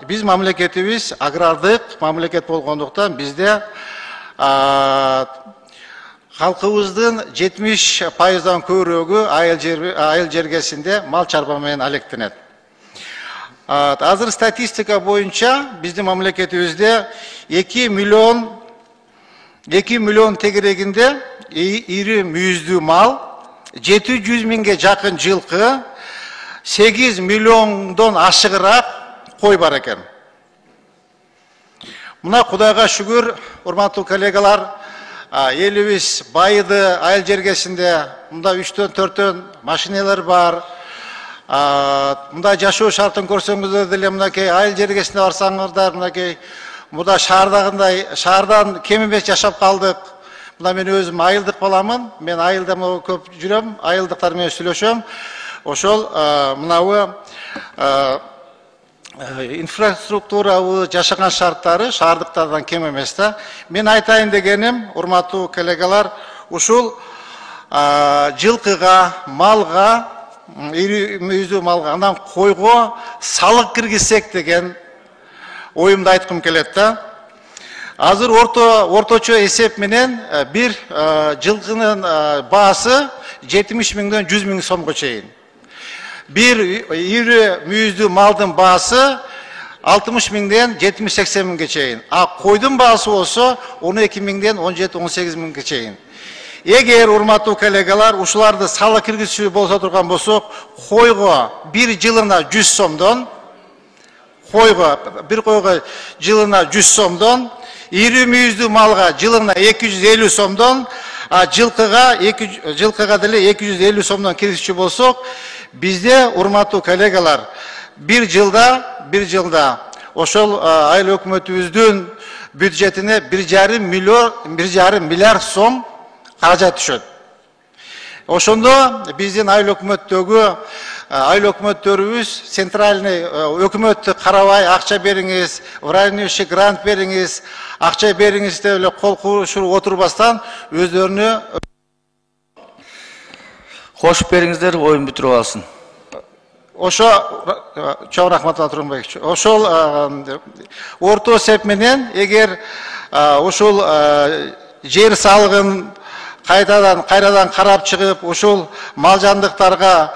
Biz mamleketimiz agrardык mamleket болгондуктан bizde halkımыздın 70%dan көбүрөгү айыл жергесинде мал чарба менен алектенет. Азыр статистика боюнча биздин мамлекетибизде 2 миллион тегерегинде ири мүйүздүү мал, 700 миңге жакын жылкы, 8 миллиондон ашыгыраак кой бар экен. Мына Кудайга шүгүр, урматтуу коллегалар, элибиз байыды айыл жергесинде, мында 3-4 машиналар бар. Мында жашоо шартын көрсөңүздөр деле мынакей айыл жергесине барсаңыздар, мынакей мында шаардан кем эмес жашап калдык. Мына мен өзүм айылдык баламын, мен айылда көп жүрөм, айылдыктар менен сүйлөшөм. Ошол мынабы инфраструктурабы жашаган шарттары шаардыктардан кем эмес да. Мен айтайын дегеним, урматтуу коллегалар, ушул жылкыга, малга, ири мүйүздүү малга, андан койго салык киргизсек деген оюмду айткым келет да. Азыр орточо эсеп менен бир жылкынын баасы 70 миңден 100 миң сомго чейин. Bir iri müyüzdü malın bağısı 60 mindən 70-80 min geçeyin. Koydun bağısı olsa 12 mindən 17-18 min geçeyin. Eğer urmatlı kollegalar uşularda sala kirgizçi bolsa durgan bolsa koyga bir yılına 100 somdan bir koyga yılına 100 somdan iri müyüzdü malga yılına 250 somdan жылкыга деле 250 сомдон киргизчи болсок, бизде урматтуу коллегалар bir жылда ошол айыл өкмөтүбүздүн бюджетине 1,5 миллиард сом каражат түшөт. Ошондо биздин айыл өкмөттөрүбүз центральный өкмөттү карабай акча бериңиз, врайныши грант бериңиз, акча бериңиз деп эле кол куушуп отурбастан өздөрүнө кошуп бериңиздер, оюн бүтүрүп алсын. Ошо чоң рахмат Турунбек. Ошол орто эсеп менен эгер ошол жер салыгын кайрадан карап чыгып, ошол мал жандыктарга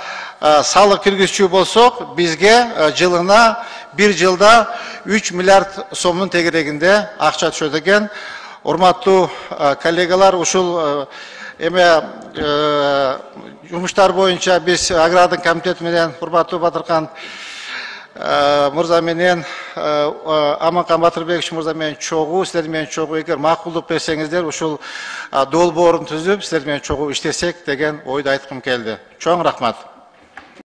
салык киргизчү болсок, бизге жылына bir жылда 3 миллиард сомдун тегерегинде акча түшөт экен. Урматтуу коллегалар, ушул эме жумуштар боюнча биз агрардык комитет менен урматтуу Батыркан мырза менен Аманкан Батырбекович мырза менен чогуу, силер менен чогуу эгер макулдук берсеңиздер, ушул долбоорун түзүп, силер менен чогуу иштесек деген ойду айткым келди. Чоң рахмат.